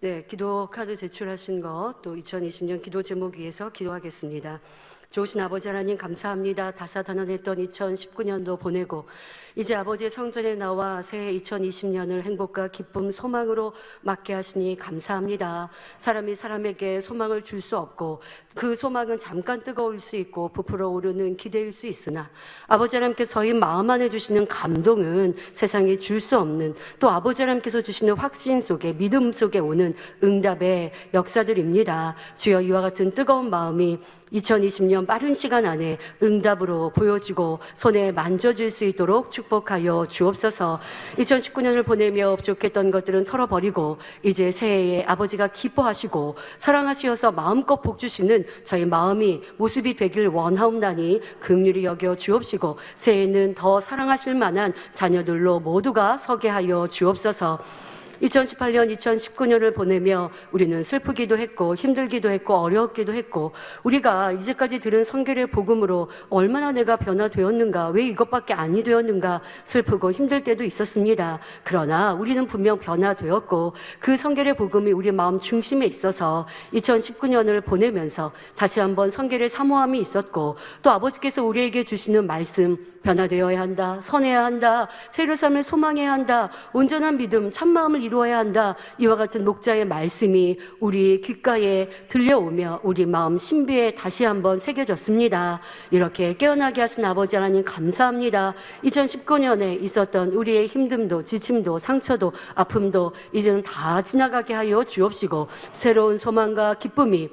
네, 기도 카드 제출하신 것, 또 2020년 기도 제목 위해서 기도하겠습니다. 좋으신 아버지 하나님 감사합니다. 다사다난했던 2019년도 보내고 이제 아버지의 성전에 나와 새해 2020년을 행복과 기쁨, 소망으로 맞게 하시니 감사합니다. 사람이 사람에게 소망을 줄 수 없고 그 소망은 잠깐 뜨거울 수 있고 부풀어 오르는 기대일 수 있으나 아버지 하나님께서 저희 마음 안에 주시는 감동은 세상이 줄 수 없는, 또 아버지 하나님께서 주시는 확신 속에, 믿음 속에 오는 응답의 역사들입니다. 주여, 이와 같은 뜨거운 마음이 2020년 빠른 시간 안에 응답으로 보여지고 손에 만져질 수 있도록 축복하여 주옵소서. 2019년을 보내며 부족했던 것들은 털어버리고 이제 새해에 아버지가 기뻐하시고 사랑하시어서 마음껏 복 주시는 저희 마음이 모습이 되길 원하옵나니 긍휼히 여겨 주옵시고 새해에는 더 사랑하실 만한 자녀들로 모두가 서게 하여 주옵소서. 2018년, 2019년을 보내며 우리는 슬프기도 했고 힘들기도 했고 어려웠기도 했고 우리가 이제까지 들은 성결의 복음으로 얼마나 내가 변화되었는가, 왜 이것밖에 아니 되었는가 슬프고 힘들 때도 있었습니다. 그러나 우리는 분명 변화되었고 그 성결의 복음이 우리 마음 중심에 있어서 2019년을 보내면서 다시 한번 성결의 사모함이 있었고, 또 아버지께서 우리에게 주시는 말씀, 변화되어야 한다, 선해야 한다, 새로운 삶을 소망해야 한다, 온전한 믿음, 참마음을 이루어야 한다, 이와 같은 목자의 말씀이 우리 귓가에 들려오며 우리 마음 신비에 다시 한번 새겨졌습니다. 이렇게 깨어나게 하신 아버지 하나님 감사합니다. 2019년에 있었던 우리의 힘듦도 지침도 상처도 아픔도 이제는 다 지나가게 하여 주옵시고 새로운 소망과 기쁨이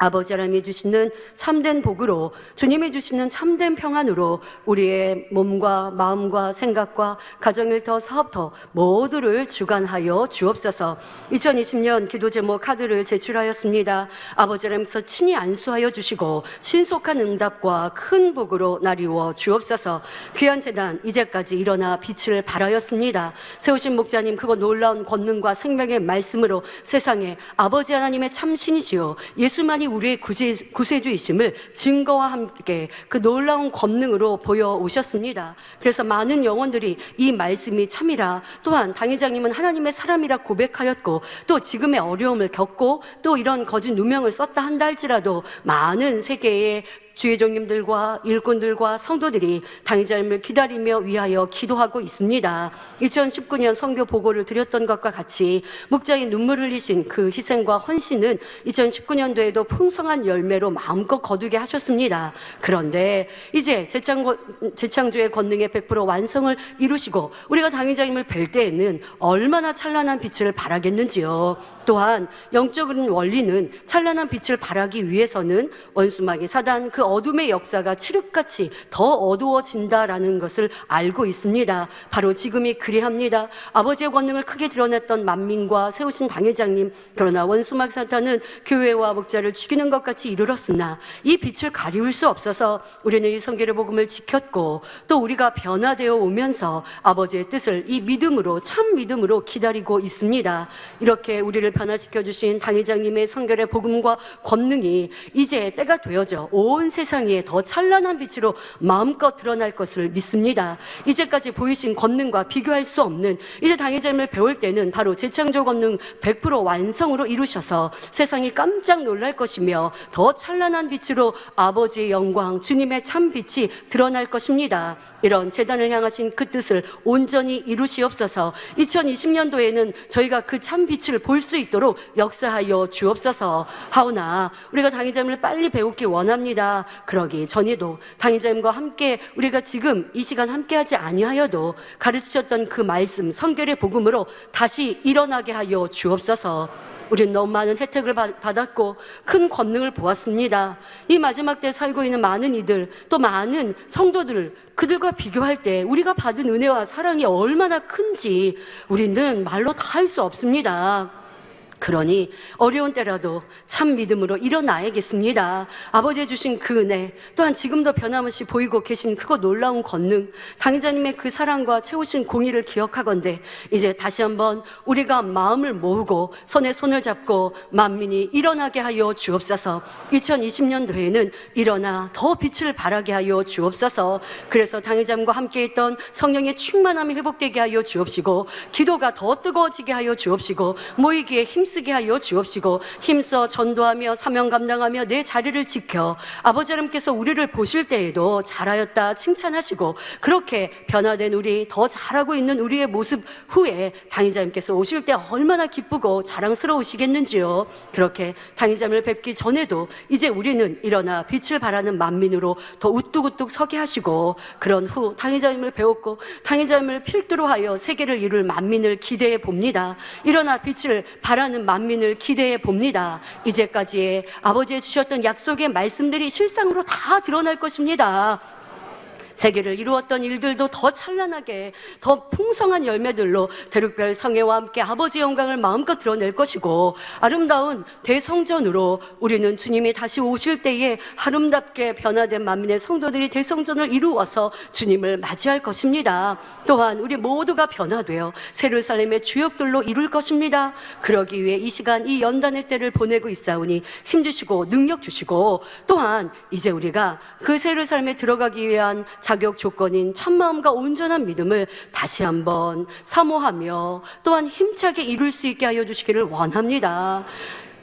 아버지 하나님이 주시는 참된 복으로, 주님이 주시는 참된 평안으로 우리의 몸과 마음과 생각과 가정일터 사업터 모두를 주관하여 주옵소서. 2020년 기도 제목 카드를 제출하였습니다. 아버지 하나님께서 친히 안수하여 주시고 신속한 응답과 큰 복으로 나리워 주옵소서. 귀한 재단 이제까지 일어나 빛을 발하였습니다. 세우신 목자님, 그거 놀라운 권능과 생명의 말씀으로 세상에 아버지 하나님의 참신이시오 예수만이 우리의 구세주이심을 증거와 함께 그 놀라운 권능으로 보여오셨습니다. 그래서 많은 영혼들이 이 말씀이 참이라, 또한 당회장님은 하나님의 사람이라 고백하였고, 또 지금의 어려움을 겪고 또 이런 거짓 누명을 썼다 한다 할지라도 많은 세계의 주의 종님들과 일꾼들과 성도들이 당의자님을 기다리며 위하여 기도하고 있습니다. 2019년 선교 보고를 드렸던 것과 같이 목자의 눈물을 흘리신 그 희생과 헌신은 2019년도에도 풍성한 열매로 마음껏 거두게 하셨습니다. 그런데 이제 재창조의 권능의 100% 완성을 이루시고 우리가 당의자님을 뵐 때에는 얼마나 찬란한 빛을 발하겠는지요. 또한 영적인 원리는 찬란한 빛을 발하기 위해서는 원수마귀 사단 그 어둠의 역사가 칠흑같이 더 어두워진다라는 것을 알고 있습니다. 바로 지금이 그리합니다. 아버지의 권능을 크게 드러냈던 만민과 세우신 당회장님, 그러나 원수마귀 사탄은 교회와 목자를 죽이는 것 같이 이르렀으나 이 빛을 가리울 수 없어서 우리는 이 성결의 복음을 지켰고, 또 우리가 변화되어 오면서 아버지의 뜻을 이 믿음으로, 참 믿음으로 기다리고 있습니다. 이렇게 우리를 변화시켜 주신 당회장님의 성결의 복음과 권능이 이제 때가 되어져 온 세상에 더 찬란한 빛으로 마음껏 드러날 것을 믿습니다. 이제까지 보이신 권능과 비교할 수 없는, 이제 당회자님을 배울 때는 바로 재창조 권능 100% 완성으로 이루셔서 세상이 깜짝 놀랄 것이며 더 찬란한 빛으로 아버지의 영광, 주님의 참 빛이 드러날 것입니다. 이런 재단을 향하신 그 뜻을 온전히 이루시옵소서. 2020년도에는 저희가 그 참 빛을 볼 수 있도록 역사하여 주옵소서. 하오나 우리가 당회자님을 빨리 배우기 원합니다. 그러기 전에도 당회자님과 함께 우리가 지금 이 시간 함께하지 아니하여도 가르치셨던 그 말씀, 성결의 복음으로 다시 일어나게 하여 주옵소서. 우리는 너무 많은 혜택을 받았고 큰 권능을 보았습니다. 이 마지막 때에 살고 있는 많은 이들, 또 많은 성도들, 그들과 비교할 때 우리가 받은 은혜와 사랑이 얼마나 큰지 우리는 말로 다 할 수 없습니다. 그러니 어려운 때라도 참 믿음으로 일어나야겠습니다. 아버지의 주신 그 은혜, 또한 지금도 변함없이 보이고 계신 크고 놀라운 권능, 당회자님의 그 사랑과 채우신 공의를 기억하건대 이제 다시 한번 우리가 마음을 모으고 손에 손을 잡고 만민이 일어나게 하여 주옵소서. 2020년도에는 일어나 더 빛을 발하게 하여 주옵소서. 그래서 당회자님과 함께했던 성령의 충만함이 회복되게 하여 주옵시고, 기도가 더 뜨거워지게 하여 주옵시고, 모이기에 힘쓰게 힘쓰게 하여 주옵시고 힘써 전도하며 사명 감당하며 내 자리를 지켜 아버지 하나님께서 우리를 보실 때에도 잘하였다 칭찬하시고 그렇게 변화된 우리, 더 잘하고 있는 우리의 모습 후에 당의자님께서 오실 때 얼마나 기쁘고 자랑스러우시겠는지요. 그렇게 당의자님을 뵙기 전에도 이제 우리는 일어나 빛을 발하는 만민으로 더 우뚝우뚝 서게 하시고 그런 후 당의자님을 배웠고 당의자님을 필두로 하여 세계를 이룰 만민을 기대해 봅니다. 일어나 빛을 발하는 만민을 기대해 봅니다. 이제까지의 아버지의 주셨던 약속의 말씀들이 실상으로 다 드러날 것입니다. 세계를 이루었던 일들도 더 찬란하게 더 풍성한 열매들로 대륙별 성회와 함께 아버지의 영광을 마음껏 드러낼 것이고 아름다운 대성전으로 우리는 주님이 다시 오실 때에 아름답게 변화된 만민의 성도들이 대성전을 이루어서 주님을 맞이할 것입니다. 또한 우리 모두가 변화되어 예루살렘의 주역들로 이룰 것입니다. 그러기 위해 이 시간 이 연단의 때를 보내고 있사오니 힘주시고 능력 주시고 또한 이제 우리가 그 예루살렘에 들어가기 위한 자격 조건인 참마음과 온전한 믿음을 다시 한번 사모하며 또한 힘차게 이룰 수 있게 하여 주시기를 원합니다.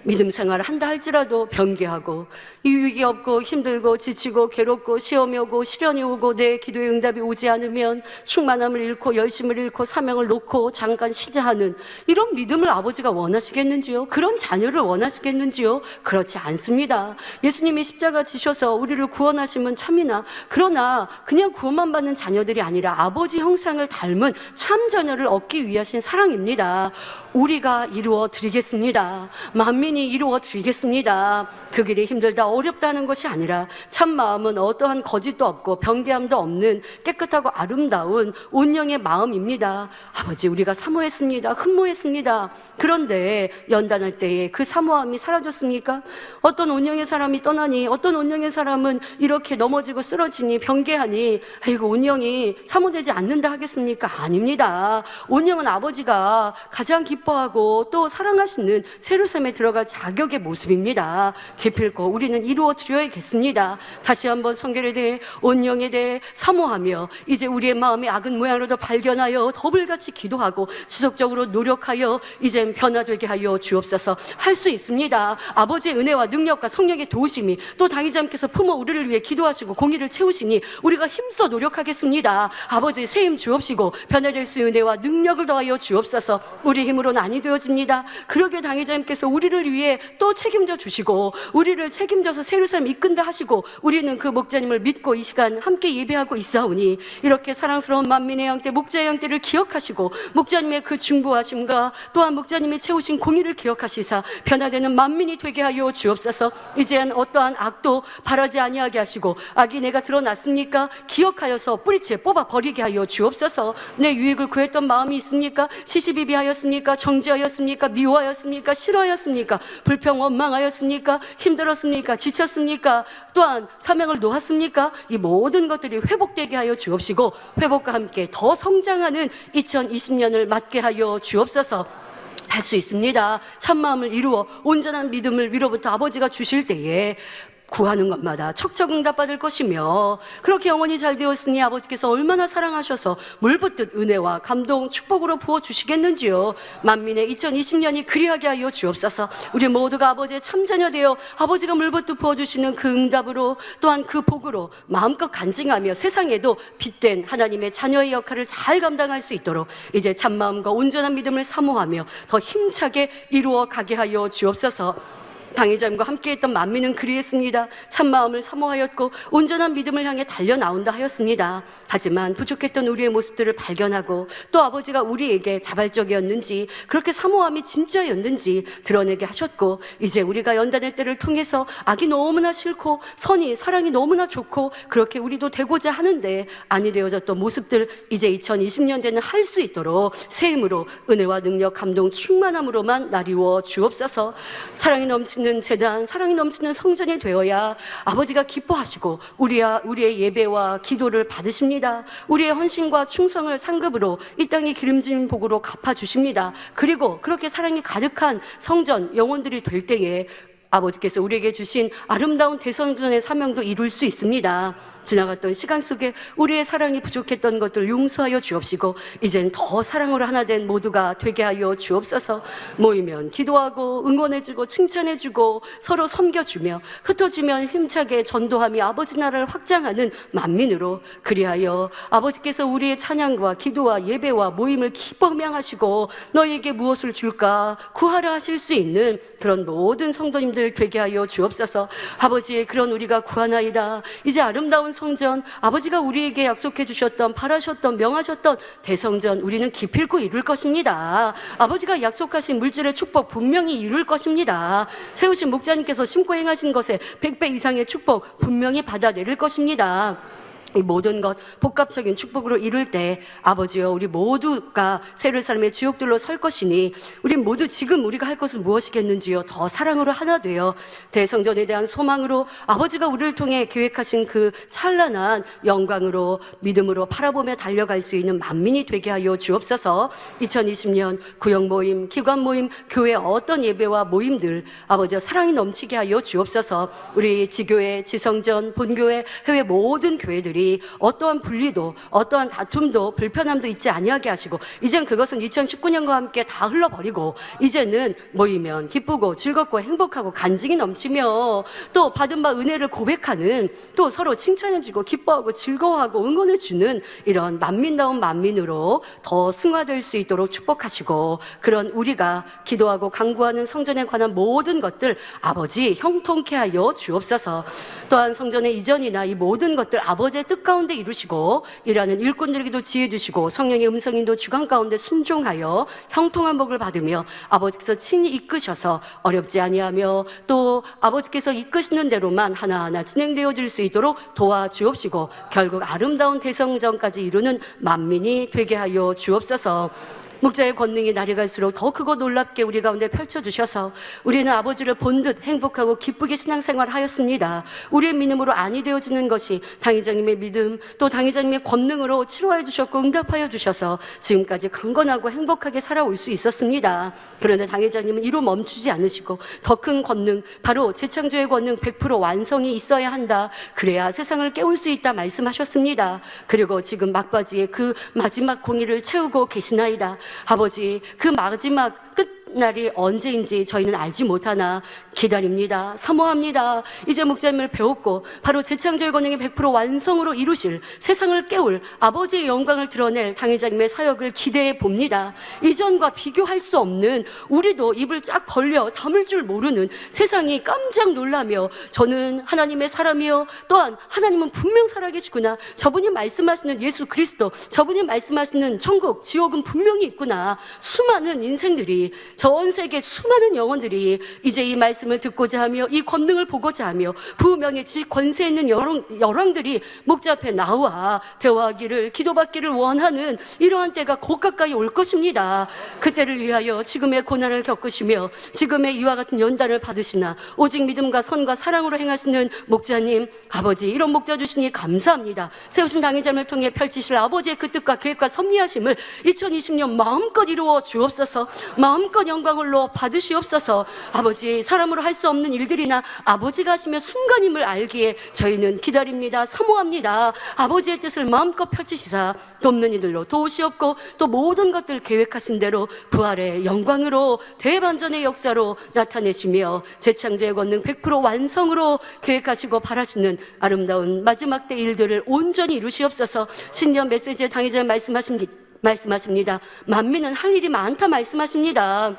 믿음 생활을 한다 할지라도 변개하고 유익이 없고 힘들고 지치고 괴롭고 시험이 오고 시련이 오고 내 기도의 응답이 오지 않으면 충만함을 잃고 열심을 잃고 사명을 놓고 잠깐 쉬자 하는 이런 믿음을 아버지가 원하시겠는지요? 그런 자녀를 원하시겠는지요? 그렇지 않습니다. 예수님이 십자가 지셔서 우리를 구원하심은 참이나 그러나 그냥 구원만 받는 자녀들이 아니라 아버지 형상을 닮은 참 자녀를 얻기 위하신 사랑입니다. 우리가 이루어 드리겠습니다. 만민이 이루어 드리겠습니다. 그 길이 힘들다 어렵다는 것이 아니라 참 마음은 어떠한 거짓도 없고 변개함도 없는 깨끗하고 아름다운 온영의 마음입니다. 아버지, 우리가 사모했습니다. 흠모했습니다. 그런데 연단할 때에 그 사모함이 사라졌습니까? 어떤 온영의 사람이 떠나니 어떤 온영의 사람은 이렇게 넘어지고 쓰러지니 변개하니 아이고 온영이 사모되지 않는다 하겠습니까? 아닙니다. 온영은 아버지가 가장 기뻐하고 또 사랑하시는 예루살렘에 들어갈 자격의 모습입니다. 기필코 우리는 이루어 드려야겠습니다. 다시 한번 성결에 대해 온영에 대해 사모하며 이제 우리의 마음의 악은 모양으로도 발견하여 더불같이 기도하고 지속적으로 노력하여 이젠 변화되게 하여 주옵소서. 할 수 있습니다. 아버지의 은혜와 능력과 성령의 도우심이 또 당의자님께서 품어 우리를 위해 기도하시고 공의를 채우시니 우리가 힘써 노력하겠습니다. 아버지 새 힘 주옵시고 변화될 수 있는 은혜와 능력을 더하여 주옵소서. 우리 힘으로는 아니 되어집니다. 그러게 당의자님께서 우리를 위해 또 책임져 주시고 우리를 책임져서 예루살렘 이끈다 하시고 우리는 그 목자님을 믿고 이 시간 함께 예배하고 있사오니 이렇게 사랑스러운 만민의 양떼 목자의 양떼를 기억하시고 목자님의 그 중보하심과 또한 목자님의 채우신 공의를 기억하시사 변화되는 만민이 되게 하여 주옵소서. 이제는 어떠한 악도 바라지 아니하게 하시고 악이 내가 드러났습니까? 기억하여서 뿌리채 뽑아 버리게 하여 주옵소서. 내 유익을 구했던 마음이 있습니까? 시시비비하였습니까? 정죄하였습니까? 미워하였습니까? 싫어하였습니까? 불평 원망하였습니까? 힘들었습니까? 지쳤습니까? 또한 사명을 놓았습니까? 이 모든 것들이 회복되게 하여 주옵시고 회복과 함께 더 성장하는 2020년을 맞게 하여 주옵소서. 할 수 있습니다. 참마음을 이루어 온전한 믿음을 위로부터 아버지가 주실 때에 구하는 것마다 척척 응답받을 것이며 그렇게 영원히 잘 되었으니 아버지께서 얼마나 사랑하셔서 물붓듯 은혜와 감동 축복으로 부어주시겠는지요. 만민의 2020년이 그리하게 하여 주옵소서. 우리 모두가 아버지의 참자녀 되어 아버지가 물붓듯 부어주시는 그 응답으로 또한 그 복으로 마음껏 간증하며 세상에도 빛된 하나님의 자녀의 역할을 잘 감당할 수 있도록 이제 참마음과 온전한 믿음을 사모하며 더 힘차게 이루어 가게 하여 주옵소서. 당의자님과 함께했던 만민은 그리했습니다. 참마음을 사모하였고 온전한 믿음을 향해 달려나온다 하였습니다. 하지만 부족했던 우리의 모습들을 발견하고 또 아버지가 우리에게 자발적이었는지 그렇게 사모함이 진짜였는지 드러내게 하셨고 이제 우리가 연단의 때를 통해서 악이 너무나 싫고 선이 사랑이 너무나 좋고 그렇게 우리도 되고자 하는데 아니 되어졌던 모습들 이제 2020년대는 할 수 있도록 새 힘으로 은혜와 능력 감동 충만함으로만 나리워 주옵소서. 사랑이 넘치는 제단, 사랑이 넘치는 성전이 되어야 아버지가 기뻐하시고 우리의 예배와 기도를 받으십니다. 우리의 헌신과 충성을 상급으로 이 땅의 기름진 복으로 갚아주십니다. 그리고 그렇게 사랑이 가득한 성전 영혼들이 될 때에 아버지께서 우리에게 주신 아름다운 대성전의 사명도 이룰 수 있습니다. 지나갔던 시간 속에 우리의 사랑이 부족했던 것들 용서하여 주옵시고 이젠 더 사랑으로 하나 된 모두가 되게 하여 주옵소서. 모이면 기도하고 응원해주고 칭찬해주고 서로 섬겨주며 흩어지면 힘차게 전도하며 아버지 나라를 확장하는 만민으로, 그리하여 아버지께서 우리의 찬양과 기도와 예배와 모임을 기뻐명하시고 너희에게 무엇을 줄까 구하라 하실 수 있는 그런 모든 성도님들 되게 하여 주옵소서. 아버지의 그런 우리가 구하나이다. 이제 아름다운 성전, 아버지가 우리에게 약속해 주셨던, 바라셨던, 명하셨던 대성전 우리는 기필코 이룰 것입니다. 아버지가 약속하신 물질의 축복 분명히 이룰 것입니다. 세우신 목자님께서 심고 행하신 것에 100배 이상의 축복 분명히 받아내릴 것입니다. 이 모든 것 복합적인 축복으로 이룰 때 아버지여 우리 모두가 새 예루살렘의 주역들로 설 것이니 우리 모두 지금 우리가 할 것은 무엇이겠는지요. 더 사랑으로 하나 되어 대성전에 대한 소망으로 아버지가 우리를 통해 계획하신 그 찬란한 영광으로 믿음으로 바라보며 달려갈 수 있는 만민이 되게 하여 주옵소서. 2020년 구역 모임, 기관 모임, 교회 어떤 예배와 모임들 아버지여 사랑이 넘치게 하여 주옵소서. 우리 지교회, 지성전, 본교회, 해외 모든 교회들이 어떠한 분리도 어떠한 다툼도 불편함도 있지 아니하게 하시고 이젠 그것은 2019년과 함께 다 흘러버리고 이제는 모이면 기쁘고 즐겁고 행복하고 간증이 넘치며 또 받은 바 은혜를 고백하는, 또 서로 칭찬해주고 기뻐하고 즐거워하고 응원해주는 이런 만민다운 만민으로 더 승화될 수 있도록 축복하시고, 그런 우리가 기도하고 간구하는 성전에 관한 모든 것들 아버지 형통케 하여 주옵소서. 또한 성전의 이전이나 이 모든 것들 아버지의 뜻 가운데 이루시고 일하는 일꾼들에게도 지혜 주시고 성령의 음성인도 주관 가운데 순종하여 형통한 복을 받으며 아버지께서 친히 이끄셔서 어렵지 아니하며 또 아버지께서 이끄시는 대로만 하나하나 진행되어질 수 있도록 도와주옵시고 결국 아름다운 대성전까지 이루는 만민이 되게 하여 주옵소서. 목자의 권능이 날이 갈수록 더 크고 놀랍게 우리 가운데 펼쳐주셔서 우리는 아버지를 본 듯 행복하고 기쁘게 신앙생활을 하였습니다. 우리의 믿음으로 안이 되어지는 것이 당회장님의 믿음, 또 당회장님의 권능으로 치료해 주셨고 응답하여 주셔서 지금까지 강건하고 행복하게 살아올 수 있었습니다. 그런데 당회장님은 이로 멈추지 않으시고 더 큰 권능, 바로 재창조의 권능 100% 완성이 있어야 한다. 그래야 세상을 깨울 수 있다 말씀하셨습니다. 그리고 지금 막바지에 그 마지막 공의를 채우고 계시나이다. 아버지, 그 마지막 끝날이 언제인지 저희는 알지 못하나 기다립니다. 사모합니다. 이제 목자님을 배웠고 바로 재창조의 권능의 100% 완성으로 이루실, 세상을 깨울 아버지의 영광을 드러낼 당회장님의 사역을 기대해 봅니다. 이전과 비교할 수 없는, 우리도 입을 쫙 벌려 담을 줄 모르는, 세상이 깜짝 놀라며 저는 하나님의 사람이요, 또한 하나님은 분명 살아계시구나, 저분이 말씀하시는 예수 그리스도, 저분이 말씀하시는 천국 지옥은 분명히 있구나, 수많은 인생들이, 전 세계 수많은 영혼들이 이제 이 말씀을 듣고자 하며 이 권능을 보고자 하며 부명의 지식 권세 있는 열왕들이 목자 앞에 나와 대화하기를, 기도받기를 원하는 이러한 때가 곧 가까이 올 것입니다. 그때를 위하여 지금의 고난을 겪으시며 지금의 이와 같은 연단을 받으시나 오직 믿음과 선과 사랑으로 행하시는 목자님, 아버지, 이런 목자 주시니 감사합니다. 세우신 당회장을 통해 펼치실 아버지의 그 뜻과 계획과 섭리하심을 2020년 마음껏 이루어 주옵소서. 마음껏 영광을로 받으시옵소서. 아버지, 사람으로 할 수 없는 일들이나 아버지가 하시며 순간임을 알기에 저희는 기다립니다. 사모합니다. 아버지의 뜻을 마음껏 펼치시사 돕는 이들로 도우시옵고 또 모든 것들 계획하신 대로 부활의 영광으로 대반전의 역사로 나타내시며 재창조의 권능 100% 완성으로 계획하시고 바라시는 아름다운 마지막 때 일들을 온전히 이루시옵소서. 신년 메시지에 당회자 말씀하십니다. 만민은 할 일이 많다 말씀하십니다.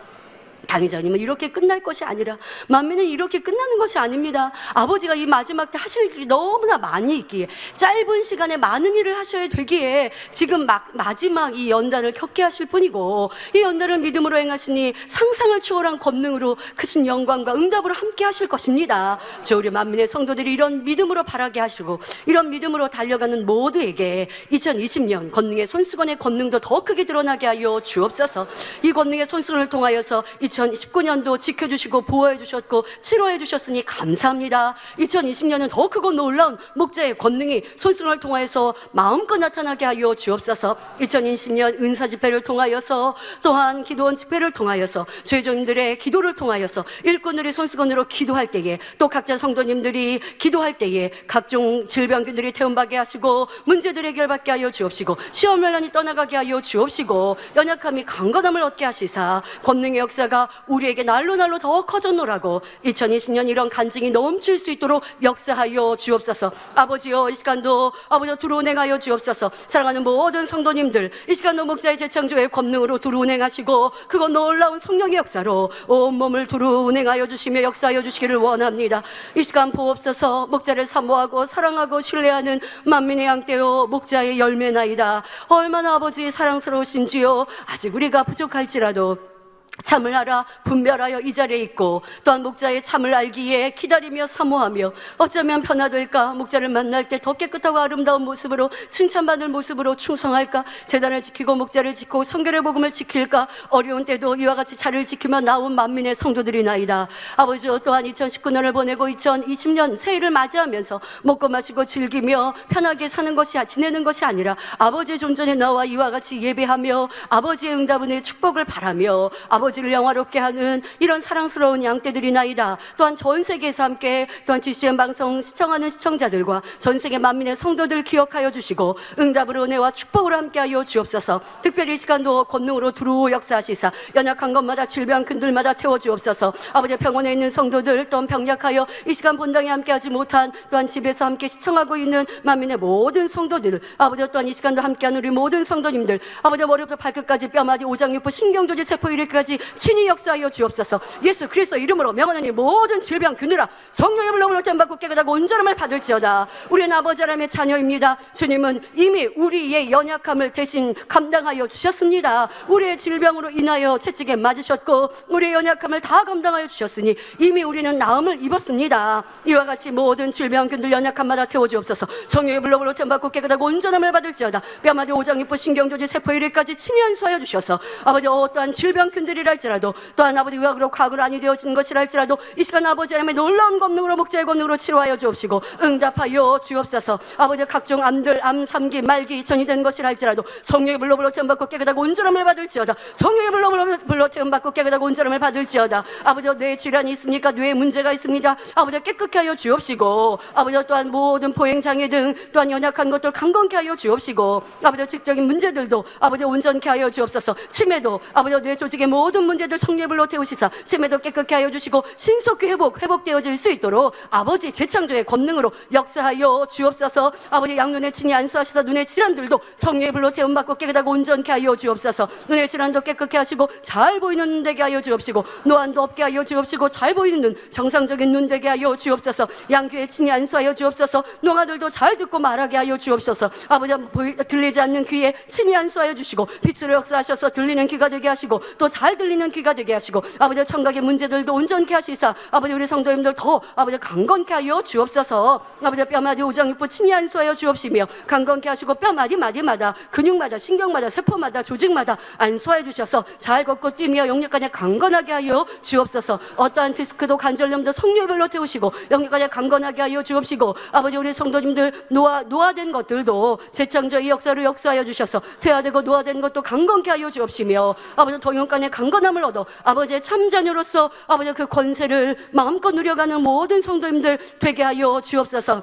당회장님은 이렇게 끝날 것이 아니라, 만민은 이렇게 끝나는 것이 아닙니다. 아버지가 이 마지막 때 하실 일이 너무나 많이 있기에, 짧은 시간에 많은 일을 하셔야 되기에 지금 마지막 이 연단을 겪게 하실 뿐이고, 이 연단을 믿음으로 행하시니 상상을 초월한 권능으로 크신 영광과 응답으로 함께 하실 것입니다. 저 우리 만민의 성도들이 이런 믿음으로 바라게 하시고 이런 믿음으로 달려가는 모두에게 2020년 권능의 손수건의 권능도 더 크게 드러나게 하여 주옵소서. 이 권능의 손수건을 통하여서 2019년도 지켜주시고 보호해 주셨고 치료해 주셨으니 감사합니다. 2020년은 더 크고 놀라운 목자의 권능이 손수건을 통하여서 마음껏 나타나게 하여 주옵소서. 2020년 은사 집회를 통하여서 또한 기도원 집회를 통하여서 죄종들의 기도를 통하여서 일꾼들이 손수건으로 기도할 때에 또 각자 성도님들이 기도할 때에 각종 질병균들이 태움받게 하시고 문제들 해결받게 하여 주옵시고 시험 난란이 떠나가게 하여 주옵시고 연약함이 강건함을 얻게 하시사 권능의 역사가 우리에게 날로 더 커졌노라고 2020년 이런 간증이 넘칠 수 있도록 역사하여 주옵소서. 아버지여 이 시간도 아버지여 두루 운행하여 주옵소서. 사랑하는 모든 성도님들 이 시간도 목자의 재창조의 권능으로 두루 운행하시고 그것 놀라운 성령의 역사로 온몸을 두루 운행하여 주시며 역사하여 주시기를 원합니다. 이 시간 보옵소서. 목자를 사모하고 사랑하고 신뢰하는 만민의 양떼요 목자의 열매나이다. 얼마나 아버지 사랑스러우신지요. 아직 우리가 부족할지라도 참을 알아 분별하여 이 자리에 있고 또한 목자의 참을 알기에 기다리며 사모하며 어쩌면 변화될까 목자를 만날 때 더 깨끗하고 아름다운 모습으로 칭찬받을 모습으로 충성할까 제단을 지키고 목자를 지키고 성결의 복음을 지킬까 어려운 때도 이와 같이 자리를 지키며 나온 만민의 성도들이나이다. 아버지 또한 2019년을 보내고 2020년 새해를 맞이하면서 먹고 마시고 즐기며 편하게 사는 것이 지내는 것이 아니라 아버지의 존전에 나와 이와 같이 예배하며 아버지의 응답은의 축복을 바라며 아버지를 영화롭게 하는 이런 사랑스러운 양떼들이나이다. 또한 전 세계에서 함께 또한 GCN 방송 시청하는 시청자들과 전 세계 만민의 성도들 기억하여 주시고 응답으로 은혜와 축복으로 함께하여 주옵소서. 특별히 이 시간도 권능으로 두루 역사하시사 연약한 것마다 질병 근들마다 태워 주옵소서. 아버지 병원에 있는 성도들 또한 병약하여 이 시간 본당에 함께하지 못한 또한 집에서 함께 시청하고 있는 만민의 모든 성도들 아버지 또한 이 시간도 함께하는 우리 모든 성도님들 아버지 머리부터 발끝까지 뼈마디 오장육부 신경조직 세포 이르기까지 친히 역사하여 주옵소서. 예수 그리스도 이름으로 명하노니 모든 질병 균으라 성령의 불러으로 됨받고 깨끗하고 온전함을 받을지어다. 우리는 아버지 하나님의 자녀입니다. 주님은 이미 우리의 연약함을 대신 감당하여 주셨습니다. 우리의 질병으로 인하여 채찍에 맞으셨고 우리의 연약함을 다 감당하여 주셨으니 이미 우리는 나음을 입었습니다. 이와 같이 모든 질병균들 연약함마다 태워주옵소서. 성령의 불러으로 됨받고 깨끗하고 온전함을 받을지어다. 뼈마디 오장육부 신경조직 세포 이르기까지 친히 안수하여 주셔서 아버지 어떠한 질병균들이라 할지라도 또한 아버지 의학으로 과거로 아니 되어진 것이라 할지라도 이 시간 아버지 하나님의 놀라운 권능으로 목자의 권능으로 치료하여 주옵시고 응답하여 주옵소서. 아버지 각종 암들 암 3기 말기 전이 된 것이라 할지라도 성령의 불로 태움받고 깨끗하고 온전함을 받을지어다. 성령의 불로 태움받고 깨끗하고 온전함을 받을지어다. 아버지 뇌에 질환이 있습니까? 뇌에 문제가 있습니다. 아버지 깨끗게 하여 주옵시고 아버지 또한 모든 보행장애 등 또한 연약한 것들 강건케 하여 주옵시고 아버지 직적인 문제들도 아버지 온전케 하여 주옵소서. 치매도 아버지 뇌 조직의 모든 문제들 성령의 불로 태우시사 치매도 깨끗게 하여 주시고 신속히 회복되어질 수 있도록 아버지 재창조의 권능으로 역사하여 주옵소서. 아버지 양눈에 친히 안수하시사 눈의 질환들도 성령의 불로 태움받고 깨끗하고 온전케 하여 주옵소서. 눈의 질환도 깨끗게 하시고 잘 보이는 눈 되게 하여 주옵시고 노안도 없게 하여 주옵시고 잘 보이는 눈 정상적인 눈 되게 하여 주옵소서. 양귀에 친히 안수하여 주옵소서. 농아들도 잘 듣고 말하게 하여 주옵소서. 아버지 들리지 않는 귀에 친히 안수하여 주시고 빛으로 역사하셔서 들리는 귀가 되게 하시고 또 잘 들리는 귀가 되게 하시고 아버지 청각의 문제들도 온전케 하시사 아버지 우리 성도님들 더 아버지 강건케 하여 주옵소서. 아버지 뼈마디 오장육부 친히 안수하여 주옵시며 강건케 하시고 뼈마디 마디마다 근육마다 신경마다 세포마다 조직마다 안수하여 주셔서 잘 걷고 뛰며 영역간에 강건하게 하여 주옵소서. 어떠한 디스크도 관절염도 성령별로 태우시고 영역간에 강건하게 하여 주옵시고 아버지 우리 성도님들 노화된 것들도 재창조의 역사로 역사하여 주셔서 퇴화되고 노화된 것도 강건케 하여 주옵시며 아버지 더 영역간에 강건함을 얻어 아버지의 참자녀로서 아버지 그 권세를 마음껏 누려가는 모든 성도님들 되게 하여 주옵소서.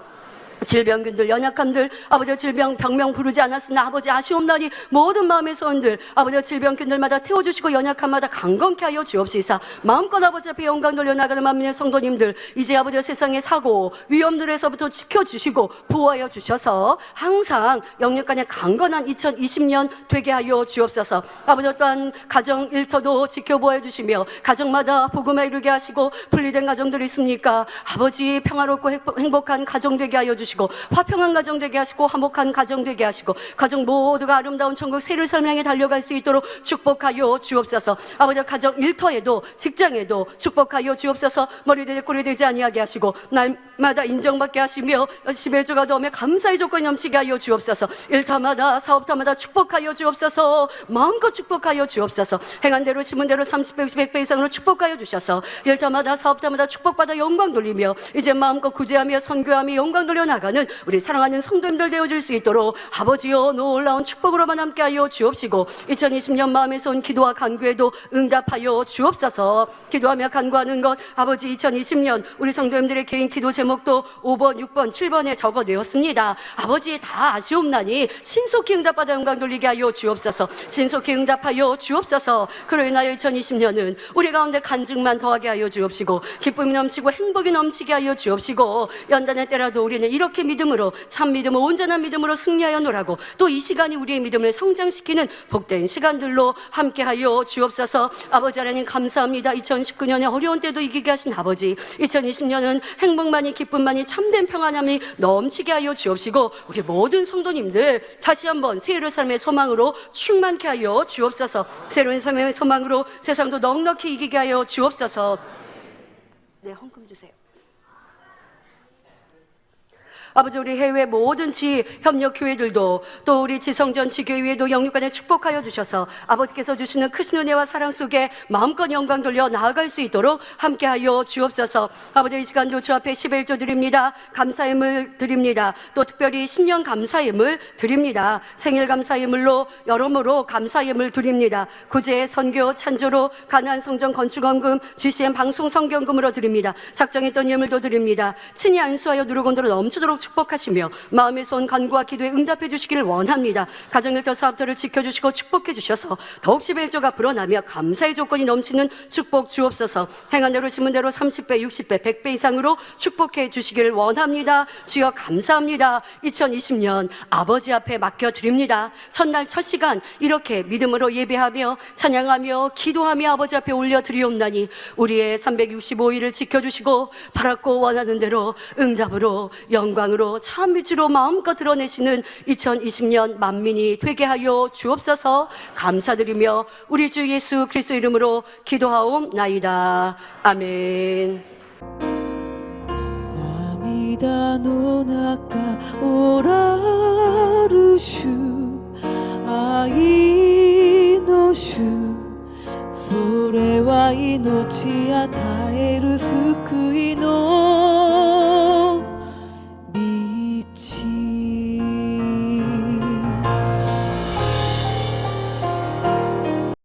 질병균들 연약함들 아버지 질병 병명 부르지 않았으나 아버지 아쉬움나니 모든 마음의 소원들 아버지 질병균들마다 태워주시고 연약함마다 강건케 하여 주옵시사. 마음껏 아버지 앞에 영광 돌려나가는 만민의 성도님들 이제 아버지 세상의 사고 위험들에서부터 지켜주시고 보호하여 주셔서 항상 영역간에 강건한 2020년 되게 하여 주옵소서. 아버지 또한 가정 일터도 지켜보아 주시며 가정마다 복음에 이르게 하시고 분리된 가정들이 있습니까? 아버지 평화롭고 행복한 가정 되게 하여 주시고 주시고 화평한 가정 되게 하시고 화목한 가정 되게 하시고 가정 모두가 아름다운 천국 새를 설명해 달려갈 수 있도록 축복하여 주옵소서. 아버지 가정 일터에도 직장에도 축복하여 주옵소서. 머리되지 꼬리되지 아니하게 하시고 날마다 인정받게 하시며 11조가 넘에 감사의 조건이 넘치게 하여 주옵소서. 일터마다 사업터마다 축복하여 주옵소서. 마음껏 축복하여 주옵소서. 행한 대로 심은 대로 30배 60배 100배 이상으로 축복하여 주셔서 일터마다 사업터마다 축복받아 영광 돌리며 이제 마음껏 구제하며 선교하며 영광 돌려 나가는 우리 사랑하는 성도님들 되어줄 수 있도록 아버지여 놀라운 축복으로만 함께하여 주옵시고 2020년 마음에서 온 기도와 간구에도 응답하여 주옵소서. 기도하며 간구하는 것 아버지 2020년 우리 성도님들의 개인 기도 제목도 5번 6번 7번에 적어내었습니다. 아버지 다 아시옵나니 신속히 응답받아 영광 돌리게 하여 주옵소서. 신속히 응답하여 주옵소서. 그로 인하여 2020년은 우리 가운데 간증만 더하게 하여 주옵시고 기쁨이 넘치고 행복이 넘치게 하여 주옵시고 연단의 때라도 우리는 이렇게 믿음으로 참 믿음으로 온전한 믿음으로 승리하여 노라고 또 이 시간이 우리의 믿음을 성장시키는 복된 시간들로 함께하여 주옵소서. 아버지 하나님 감사합니다. 2019년에 어려운 때도 이기게 하신 아버지 2020년은 행복만이 기쁨만이 참된 평안함이 넘치게 하여 주옵시고 우리 모든 성도님들 다시 한번 새 예루살렘의 소망으로 충만케 하여 주옵소서. 새로운 삶의 소망으로 세상도 넉넉히 이기게 하여 주옵소서. 네, 헌금 주세요. 아버지 우리 해외 모든 지협력교회들도 또 우리 지성전 지교회도 영육간에 축복하여 주셔서 아버지께서 주시는 크신 은혜와 사랑 속에 마음껏 영광 돌려 나아갈 수 있도록 함께하여 주옵소서. 아버지 이 시간도 주 앞에 11조 드립니다. 감사예물 드립니다. 또 특별히 신년 감사예물 드립니다. 생일 감사예물로 여러모로 감사예물 드립니다. 구제 선교 찬조로 가나안 성전 건축원금 GCN 방송 성경금으로 드립니다. 작정했던 예물도 드립니다. 친히 안수하여 누르곤도로 넘치도록 축복하시며 마음에서 온 간구와 기도에 응답해 주시기를 원합니다. 가정일터 사업터를 지켜주시고 축복해 주셔서 더욱 11조가 불어나며 감사의 조건이 넘치는 축복 주옵소서. 행한 대로 심은 대로 30배 60배 100배 이상으로 축복해 주시기를 원합니다. 주여 감사합니다. 2020년 아버지 앞에 맡겨드립니다. 첫날 첫 시간 이렇게 믿음으로 예배하며 찬양하며 기도하며 아버지 앞에 올려드리옵나니 우리의 365일을 지켜주시고 바랐고 원하는 대로 응답으로 영광으로 참 빛으로 마음껏 드러내시는 2020년 만민이 되게 하여 주옵소서. 감사드리며 우리 주 예수 그리스도 이름으로 기도하옵나이다. 아멘. 涙の中おらる主愛の主それは命与える救いの道